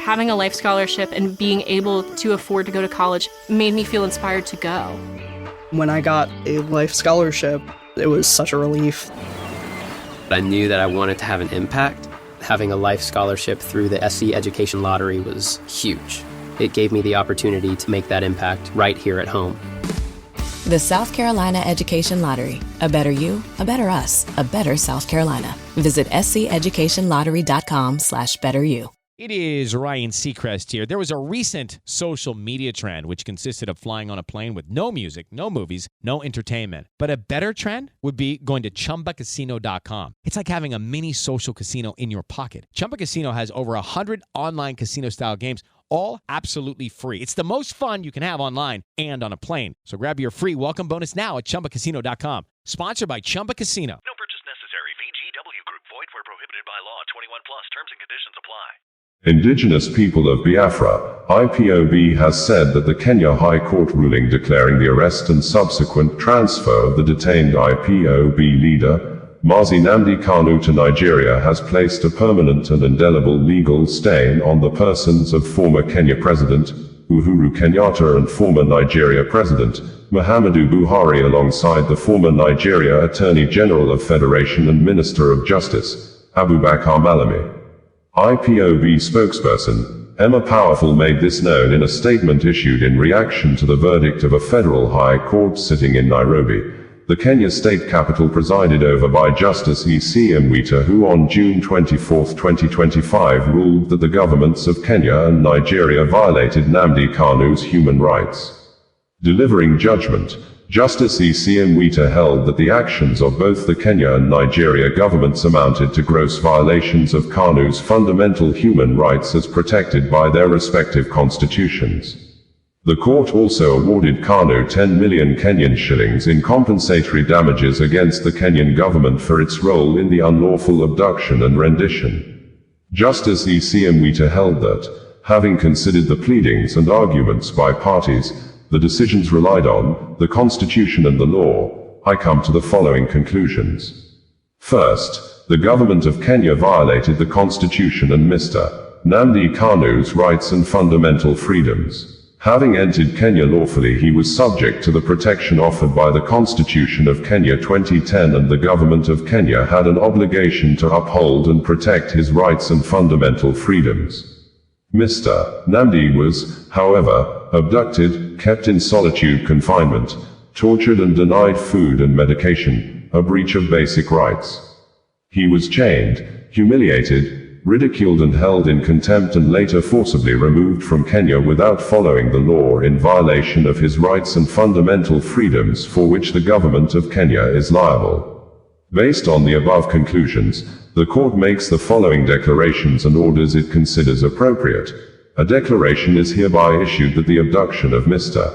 Having a life scholarship and being able to afford to go to college made me feel inspired to go. When I got a life scholarship, it was such a relief. I knew that I wanted to have an impact. Having a life scholarship through the SC Education Lottery was huge. It gave me the opportunity to make that impact right here at home. The South Carolina Education Lottery. A better you, a better us, a better South Carolina. Visit sceducationlottery.com/betteryou. It is Ryan Seacrest here. There was a recent social media trend which consisted of flying on a plane with no music, no movies, no entertainment. But a better trend would be going to ChumbaCasino.com. It's like having a mini social casino in your pocket. Chumba Casino has over 100 online casino-style games, all absolutely free. It's the most fun you can have online and on a plane. So grab your free welcome bonus now at ChumbaCasino.com. Sponsored by Chumba Casino. No purchase necessary. VGW Group. Void where prohibited by law. 21 plus. Terms and conditions apply. Indigenous People of Biafra, IPOB, has said that the Kenya High Court ruling declaring the arrest and subsequent transfer of the detained IPOB leader, Mazi Nnamdi Kanu, to Nigeria has placed a permanent and indelible legal stain on the persons of former Kenya President Uhuru Kenyatta and former Nigeria President Muhammadu Buhari, alongside the former Nigeria Attorney General of Federation and Minister of Justice, Abubakar Malami. IPOB spokesperson Emma Powerful made this known in a statement issued in reaction to the verdict of a federal high court sitting in Nairobi, the Kenya state capital, presided over by Justice E.C. Mwita, who on June 24, 2025 ruled that the governments of Kenya and Nigeria violated Nnamdi Kanu's human rights. Delivering judgment, Justice E.C. Mwita held that the actions of both the Kenya and Nigeria governments amounted to gross violations of Kanu's fundamental human rights as protected by their respective constitutions. The court also awarded Kanu 10 million Kenyan shillings in compensatory damages against the Kenyan government for its role in the unlawful abduction and rendition. Justice E.C. Mwita held that, having considered the pleadings and arguments by parties, the decisions relied on, the Constitution and the law, I come to the following conclusions. First, the government of Kenya violated the Constitution and Mr. Nnamdi Kanu's rights and fundamental freedoms. Having entered Kenya lawfully, he was subject to the protection offered by the Constitution of Kenya 2010, and the government of Kenya had an obligation to uphold and protect his rights and fundamental freedoms. Mr. Nnamdi was, however, abducted, kept in solitude confinement, tortured and denied food and medication, a breach of basic rights. He was chained, humiliated, ridiculed and held in contempt, and later forcibly removed from Kenya without following the law, in violation of his rights and fundamental freedoms, for which the government of Kenya is liable. Based on the above conclusions, the court makes the following declarations and orders it considers appropriate. A declaration is hereby issued that the abduction of Mr.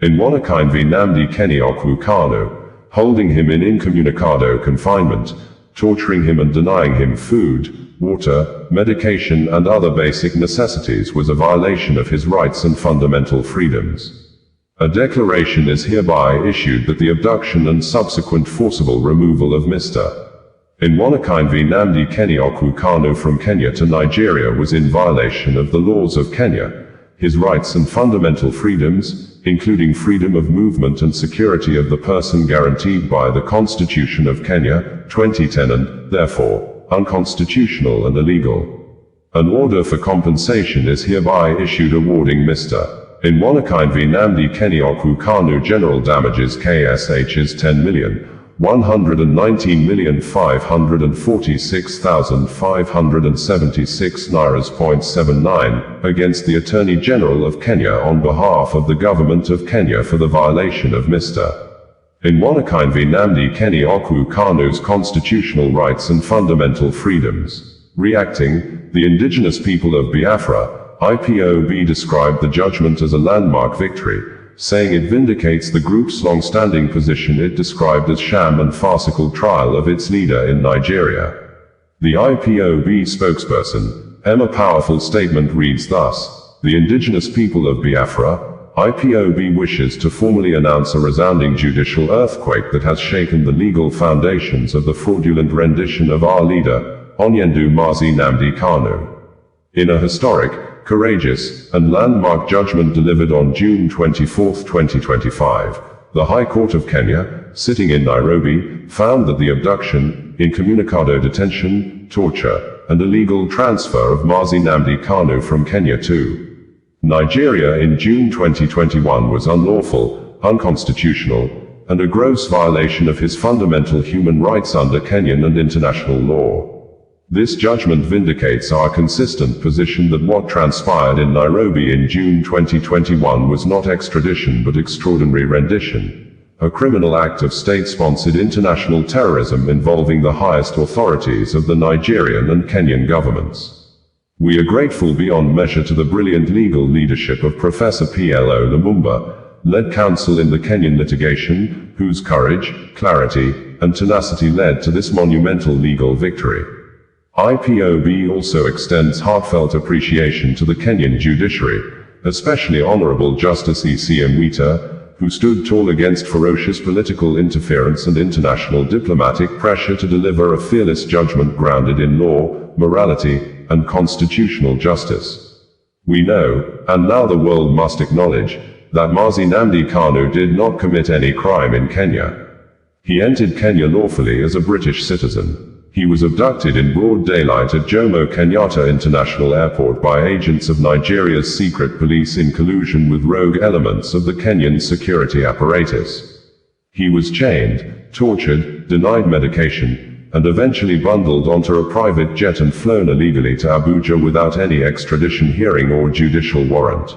Nnamdi Kanu, holding him in incommunicado confinement, torturing him and denying him food, water, medication and other basic necessities was a violation of his rights and fundamental freedoms. A declaration is hereby issued that the abduction and subsequent forcible removal of Mr. Nnamdi Kanu from Kenya to Nigeria was in violation of the laws of Kenya, his rights and fundamental freedoms, including freedom of movement and security of the person guaranteed by the Constitution of Kenya, 2010, and, therefore, unconstitutional and illegal. An order for compensation is hereby issued awarding Mr. Nnamdi Kanu general damages KSH is 10,119,546,576 Nairas.79 against the Attorney General of Kenya on behalf of the Government of Kenya for the violation of Mr. Nnamdi Kanu's constitutional rights and fundamental freedoms. Reacting, the Indigenous People of Biafra, IPOB, described the judgment as a landmark victory, saying it vindicates the group's long-standing position it described as sham and farcical trial of its leader in Nigeria. The IPOB spokesperson, Emma Powerful's statement reads thus: The Indigenous People of Biafra, IPOB, wishes to formally announce a resounding judicial earthquake that has shaken the legal foundations of the fraudulent rendition of our leader, Onyendu Mazi Nnamdi Kanu. In a historic, courageous, and landmark judgment delivered on June 24, 2025. The High Court of Kenya, sitting in Nairobi, found that the abduction, incommunicado detention, torture, and illegal transfer of Mazi Nnamdi Kanu from Kenya to Nigeria in June 2021 was unlawful, unconstitutional, and a gross violation of his fundamental human rights under Kenyan and international law. This judgment vindicates our consistent position that what transpired in Nairobi in June 2021 was not extradition but extraordinary rendition, a criminal act of state-sponsored international terrorism involving the highest authorities of the Nigerian and Kenyan governments. We are grateful beyond measure to the brilliant legal leadership of Professor P.L.O. Lumumba, led counsel in the Kenyan litigation, whose courage, clarity, and tenacity led to this monumental legal victory. IPOB also extends heartfelt appreciation to the Kenyan judiciary, especially Honorable Justice E.C. Mwita, who stood tall against ferocious political interference and international diplomatic pressure to deliver a fearless judgment grounded in law, morality, and constitutional justice. We know, and now the world must acknowledge, that Mazi Nnamdi Kanu did not commit any crime in Kenya. He entered Kenya lawfully as a British citizen. He was abducted in broad daylight at Jomo Kenyatta International Airport by agents of Nigeria's secret police in collusion with rogue elements of the Kenyan security apparatus. He was chained, tortured, denied medication, and eventually bundled onto a private jet and flown illegally to Abuja without any extradition hearing or judicial warrant.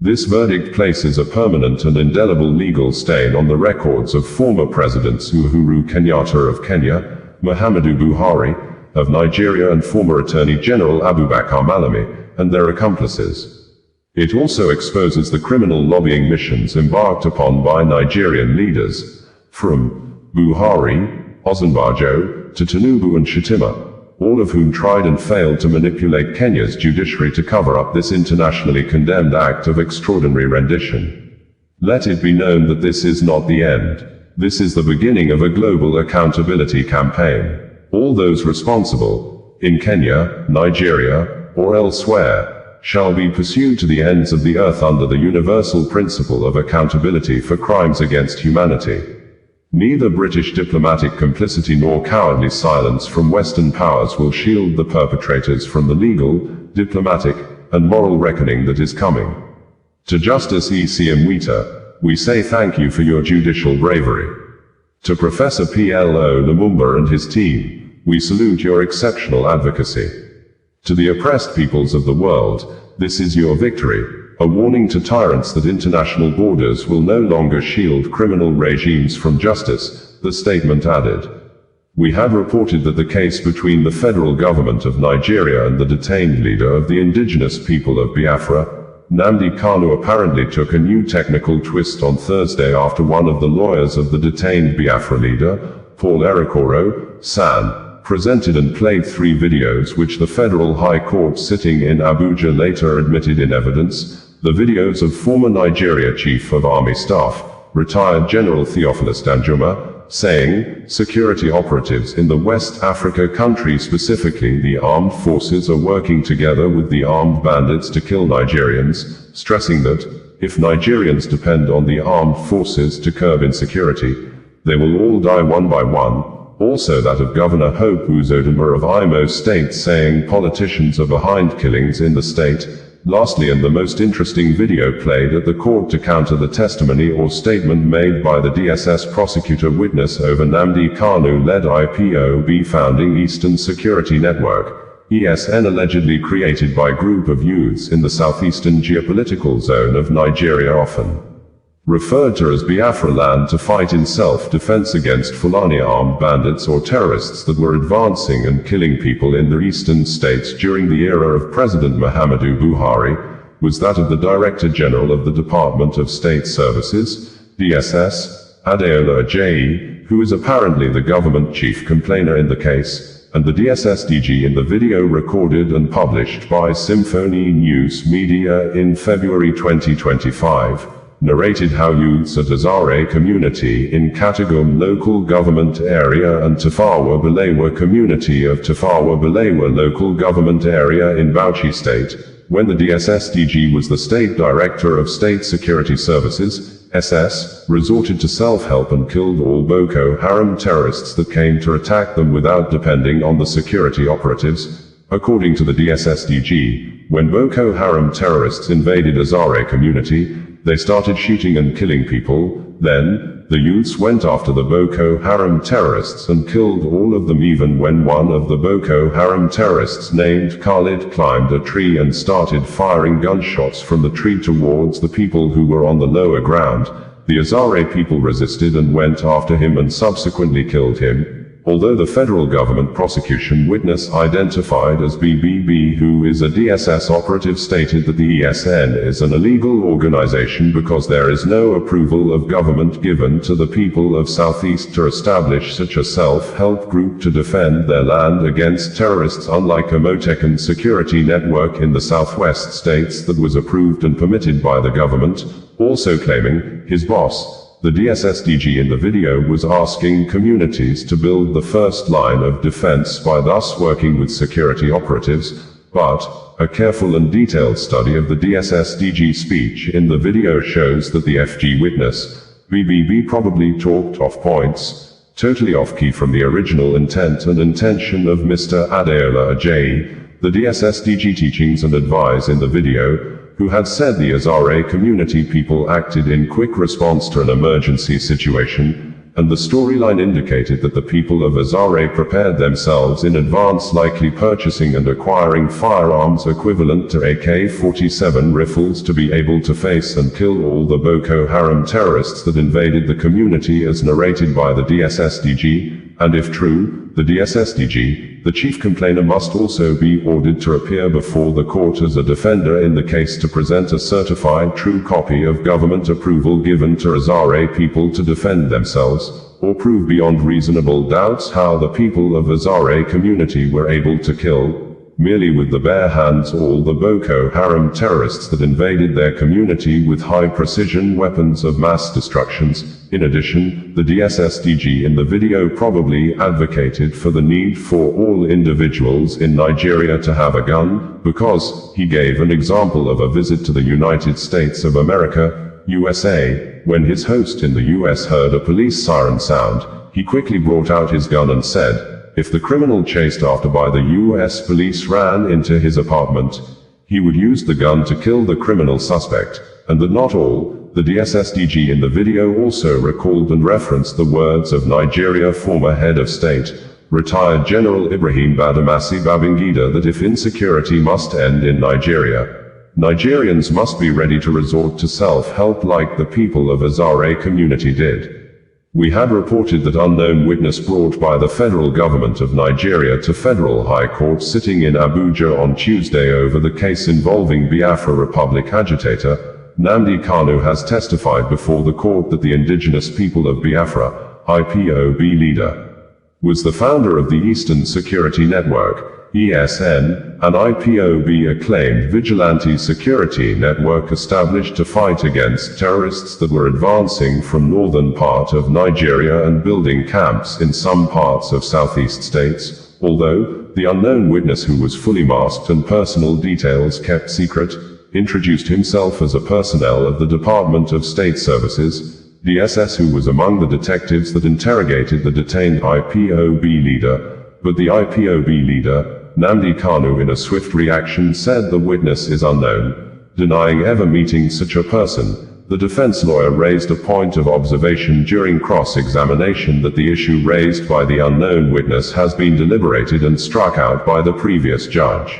This verdict places a permanent and indelible legal stain on the records of former presidents Uhuru Kenyatta of Kenya, Muhammadu Buhari of Nigeria, and former Attorney General Abubakar Malami and their accomplices. It also exposes the criminal lobbying missions embarked upon by Nigerian leaders, from Buhari, Osinbajo, to Tinubu and Shettima, all of whom tried and failed to manipulate Kenya's judiciary to cover up this internationally condemned act of extraordinary rendition. Let it be known that this is not the end. This is the beginning of a global accountability campaign. All those responsible, in Kenya, Nigeria, or elsewhere, shall be pursued to the ends of the earth under the universal principle of accountability for crimes against humanity. Neither British diplomatic complicity nor cowardly silence from Western powers will shield the perpetrators from the legal, diplomatic, and moral reckoning that is coming. To Justice E.C. Mwita, we say thank you for your judicial bravery. To Professor P.L.O. Lumumba and his team, we salute your exceptional advocacy. To the oppressed peoples of the world, this is your victory, a warning to tyrants that international borders will no longer shield criminal regimes from justice, the statement added. We have reported that the case between the federal government of Nigeria and the detained leader of the Indigenous People of Biafra, Nnamdi Kanu, apparently took a new technical twist on Thursday after one of the lawyers of the detained Biafra leader, Paul Erekoro, San, presented and played 3 videos which the Federal High Court sitting in Abuja later admitted in evidence, the videos of former Nigeria Chief of Army Staff, retired General Theophilus Danjuma, saying, security operatives in the West Africa country, specifically the armed forces, are working together with the armed bandits to kill Nigerians, stressing that, if Nigerians depend on the armed forces to curb insecurity, they will all die one by one. Also that of Governor Hope Uzodinma of Imo State, saying politicians are behind killings in the state. Lastly, and the most interesting video played at the court to counter the testimony or statement made by the DSS prosecutor witness over Nnamdi Kanu-led IPOB founding Eastern Security Network, ESN, allegedly created by group of youths in the southeastern geopolitical zone of Nigeria, often referred to as Biafra land, to fight in self-defense against Fulani armed bandits or terrorists that were advancing and killing people in the eastern states during the era of President Muhammadu Buhari, was that of the Director General of the Department of State Services, DSS, Adeola Ajayi, who is apparently the government chief complainer in the case, and the DSS DG in the video recorded and published by Symphony News Media in February 2025. Narrated how youths at Azare community in Katagum local government area and Tafawa Balewa community of Tafawa Balewa local government area in Bauchi state, when the DSSDG was the State Director of State Security Services, SS, resorted to self-help and killed all Boko Haram terrorists that came to attack them without depending on the security operatives. According to the DSSDG, when Boko Haram terrorists invaded Azare community, they started shooting and killing people. Then, the youths went after the Boko Haram terrorists and killed all of them, even when one of the Boko Haram terrorists named Khalid climbed a tree and started firing gunshots from the tree towards the people who were on the lower ground. The Azare people resisted and went after him and subsequently killed him. Although the federal government prosecution witness identified as BBB, who is a DSS operative, stated that the ESN is an illegal organization because there is no approval of government given to the people of Southeast to establish such a self-help group to defend their land against terrorists, unlike a Motecan security network in the Southwest states that was approved and permitted by the government. Also claiming, his boss, the DSSDG in the video, was asking communities to build the first line of defense by thus working with security operatives, but a careful and detailed study of the DSSDG speech in the video shows that the FG witness, BBB, probably talked off points, totally off key from the original intent and intention of Mr. Adeola Ajayi, the DSSDG teachings and advise in the video, who had said the Azare community people acted in quick response to an emergency situation, and the storyline indicated that the people of Azare prepared themselves in advance, likely purchasing and acquiring firearms equivalent to AK-47 rifles to be able to face and kill all the Boko Haram terrorists that invaded the community, as narrated by the DSSDG. And if true, the DSSDG, the chief complainer, must also be ordered to appear before the court as a defender in the case to present a certified true copy of government approval given to Azare people to defend themselves, or prove beyond reasonable doubts how the people of Azare community were able to kill, merely with the bare hands, all the Boko Haram terrorists that invaded their community with high-precision weapons of mass destructions. In addition, the DSSDG in the video probably advocated for the need for all individuals in Nigeria to have a gun, because he gave an example of a visit to the United States of America, USA, when his host in the US heard a police siren sound. He quickly brought out his gun and said, if the criminal chased after by the US police ran into his apartment, he would use the gun to kill the criminal suspect, and that not all. The DSSDG in the video also recalled and referenced the words of Nigeria former head of state, retired General Ibrahim Badamasi Babangida, that if insecurity must end in Nigeria, Nigerians must be ready to resort to self-help like the people of Azare community did. We had reported that unknown witness brought by the federal government of Nigeria to Federal High Court sitting in Abuja on Tuesday over the case involving Biafra Republic agitator Nnamdi Kanu has testified before the court that the Indigenous People of Biafra, IPOB Leader, was the founder of the Eastern Security Network, ESN, an IPOB-acclaimed vigilante security network established to fight against terrorists that were advancing from northern part of Nigeria and building camps in some parts of southeast states, although the unknown witness, who was fully masked and personal details kept secret, introduced himself as a personnel of the Department of State Services, DSS, who was among the detectives that interrogated the detained IPOB leader, but the IPOB leader, Nnamdi Kanu, in a swift reaction said the witness is unknown, denying ever meeting such a person. The defense lawyer raised a point of observation during cross-examination that the issue raised by the unknown witness has been deliberated and struck out by the previous judge.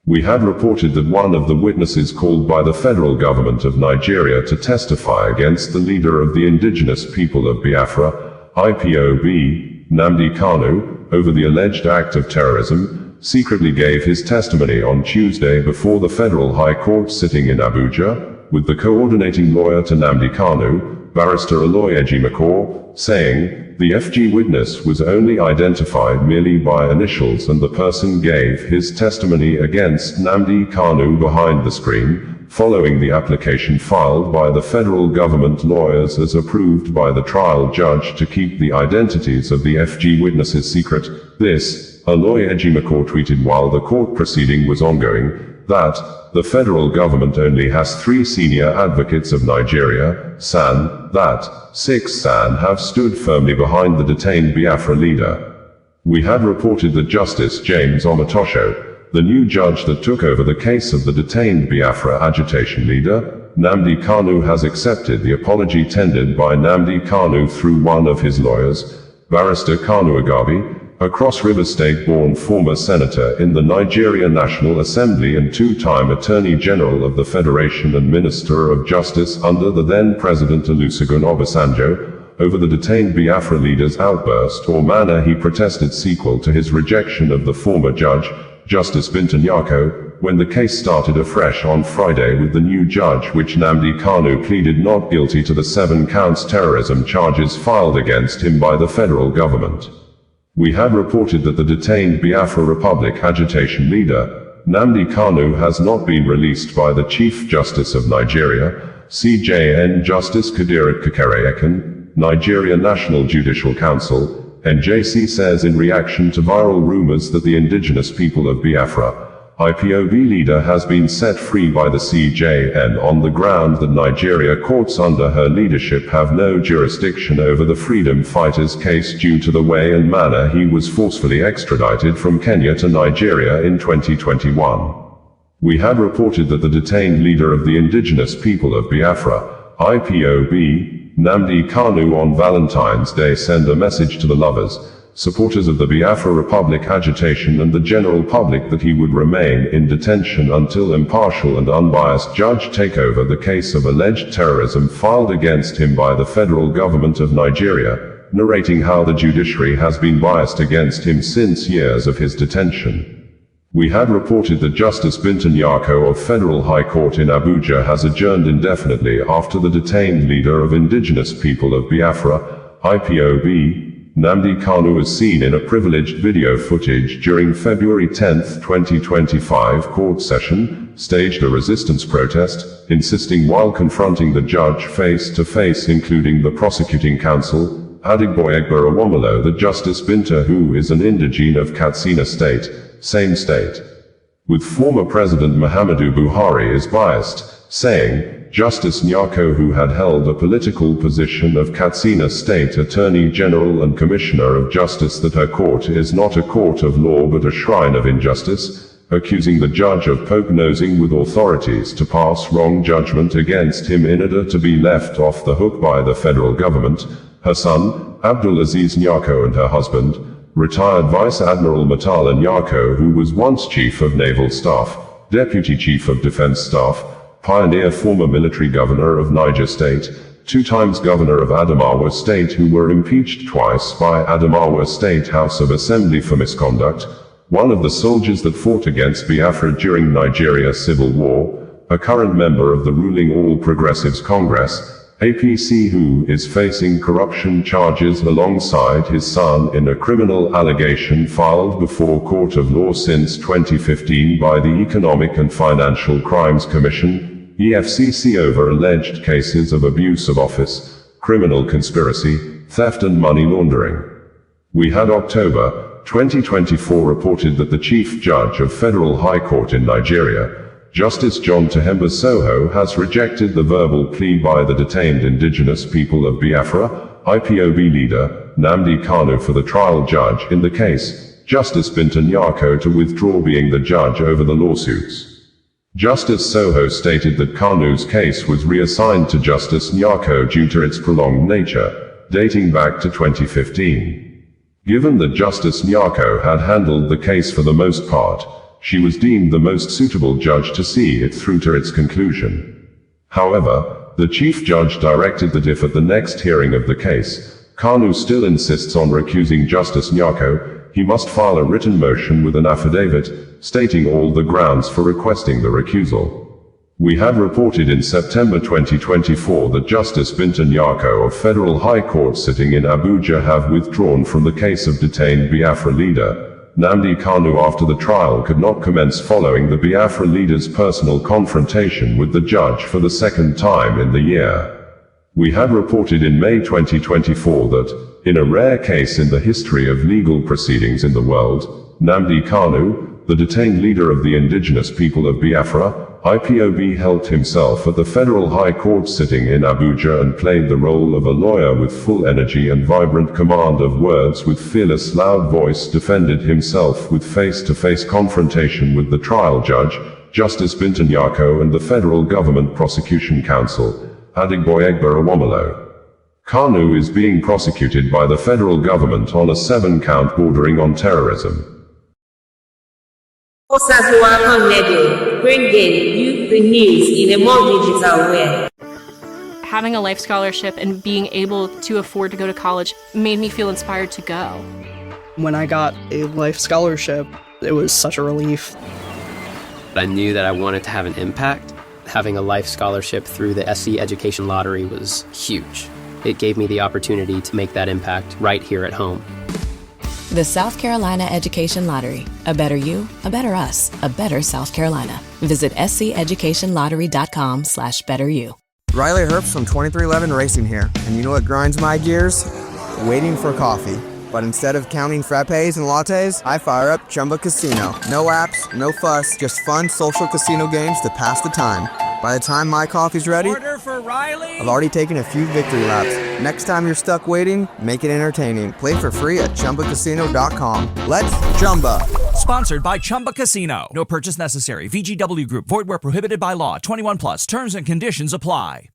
We had reported that one of the witnesses called by the federal government of Nigeria to testify against the leader of the Indigenous People of Biafra, IPOB, Nnamdi Kanu, over the alleged act of terrorism, secretly gave his testimony on Tuesday before the Federal High Court sitting in Abuja, with the coordinating lawyer to Nnamdi Kanu, Barrister Aloy Ejimakor, saying, the FG witness was only identified merely by initials and the person gave his testimony against Nnamdi Kanu behind the screen, following the application filed by the federal government lawyers as approved by the trial judge to keep the identities of the FG witnesses secret. This, Aloy Ejimakor tweeted while the court proceeding was ongoing. that the federal government only has 3 senior advocates of Nigeria, SAN, that 6 SAN have stood firmly behind the detained Biafra leader. We had reported that Justice James Omotosho, the new judge that took over the case of the detained Biafra agitation leader, Nnamdi Kanu, has accepted the apology tendered by Nnamdi Kanu through one of his lawyers, Barrister Kanu Agabi, a Cross River State-born former senator in the Nigeria National Assembly and 2-time Attorney General of the Federation and Minister of Justice under the then-President Olusegun Obasanjo, over the detained Biafra leader's outburst or manner he protested sequel to his rejection of the former judge, Justice Binta Nyako, when the case started afresh on Friday with the new judge, which Nnamdi Kanu pleaded not guilty to the 7 counts terrorism charges filed against him by the federal government. We had reported that the detained Biafra Republic agitation leader, Nnamdi Kanu, has not been released by the Chief Justice of Nigeria, CJN Justice Kadirat Kekere-Ekun, Nigeria National Judicial Council, NJC says in reaction to viral rumors that the Indigenous People of Biafra, IPOB leader, has been set free by the CJN on the ground that Nigeria courts under her leadership have no jurisdiction over the freedom fighter's case due to the way and manner he was forcefully extradited from Kenya to Nigeria in 2021. We had reported that the detained leader of the Indigenous People of Biafra, IPOB, Nnamdi Kanu, on Valentine's Day sent a message to the lovers, supporters of the Biafra Republic agitation and the general public that he would remain in detention until impartial and unbiased judge take over the case of alleged terrorism filed against him by the federal government of Nigeria, narrating how the judiciary has been biased against him since years of his detention. We had reported that Justice Binta Nyako of Federal High Court in Abuja has adjourned indefinitely after the detained leader of Indigenous People of Biafra, IPOB, Nnamdi Kanu, is seen in a privileged video footage during February 10, 2025 court session, staged a resistance protest, insisting while confronting the judge face to face, including the prosecuting counsel, Adigboye Egberewomolo, that Justice Binta, who is an indigene of Katsina State, same state, with former President Muhammadu Buhari, is biased, saying, Justice Nyako, who had held a political position of Katsina State Attorney General and Commissioner of Justice, that her court is not a court of law but a shrine of injustice, accusing the judge of poke-nosing with authorities to pass wrong judgment against him in order to be left off the hook by the federal government. Her son, Abdulaziz Nyako, and her husband, retired Vice Admiral Murtala Nyako, who was once Chief of Naval Staff, Deputy Chief of Defense Staff, pioneer, former military governor of Niger State, 2 times governor of Adamawa State, who were impeached twice by Adamawa State House of Assembly for misconduct, one of the soldiers that fought against Biafra during Nigeria's civil war, a current member of the ruling All Progressives Congress, APC, who is facing corruption charges alongside his son in a criminal allegation filed before court of law since 2015 by the Economic and Financial Crimes Commission, EFCC, over alleged cases of abuse of office, criminal conspiracy, theft and money laundering. We had October 2024 reported that the Chief Judge of Federal High Court in Nigeria, Justice John Tahemba Soho, has rejected the verbal plea by the detained Indigenous People of Biafra, IPOB leader, Nnamdi Kanu, for the trial judge in the case, Justice Binta Nyako, to withdraw being the judge over the lawsuits. Justice Soho stated that Kanu's case was reassigned to Justice Nyako due to its prolonged nature, dating back to 2015. Given that Justice Nyako had handled the case for the most part, she was deemed the most suitable judge to see it through to its conclusion. However, the chief judge directed that if at the next hearing of the case, Kanu still insists on recusing Justice Nyako, he must file a written motion with an affidavit, stating all the grounds for requesting the recusal. We had reported in September 2024 that Justice Binta Nyako of Federal High Court sitting in Abuja have withdrawn from the case of detained Biafra leader Nnamdi Kanu after the trial could not commence following the Biafra leader's personal confrontation with the judge for the 2nd time in the year. We had reported in May 2024 that, in a rare case in the history of legal proceedings in the world, Nnamdi Kanu, the detained leader of the Indigenous People of Biafra, IPOB, held himself at the Federal High Court sitting in Abuja and played the role of a lawyer with full energy and vibrant command of words. With fearless loud voice defended himself with face-to-face confrontation with the trial judge, Justice Bintan Yako, and the Federal Government Prosecution Counsel, Adigboyegba Awomolo. Kanu is being prosecuted by the federal government on a 7-count bordering on terrorism. Bringing you the news in a more digital way. Having a life scholarship and being able to afford to go to college made me feel inspired to go. When I got a life scholarship, it was such a relief. I knew that I wanted to have an impact. Having a life scholarship through the SC Education Lottery was huge. It gave me the opportunity to make that impact right here at home. The South Carolina Education Lottery. A better you, a better us, a better South Carolina. Visit sceducationlottery.com/betteryou. Riley Herbst from 2311 Racing here. And you know what grinds my gears? Waiting for coffee. But instead of counting frappes and lattes, I fire up Chumba Casino. No apps, no fuss, just fun social casino games to pass the time. By the time my coffee's ready, order for Riley. I've already taken a few victory laps. Next time you're stuck waiting, make it entertaining. Play for free at ChumbaCasino.com. Let's Chumba. Sponsored by Chumba Casino. No purchase necessary. VGW Group. Void where prohibited by law. 21 plus. Terms and conditions apply.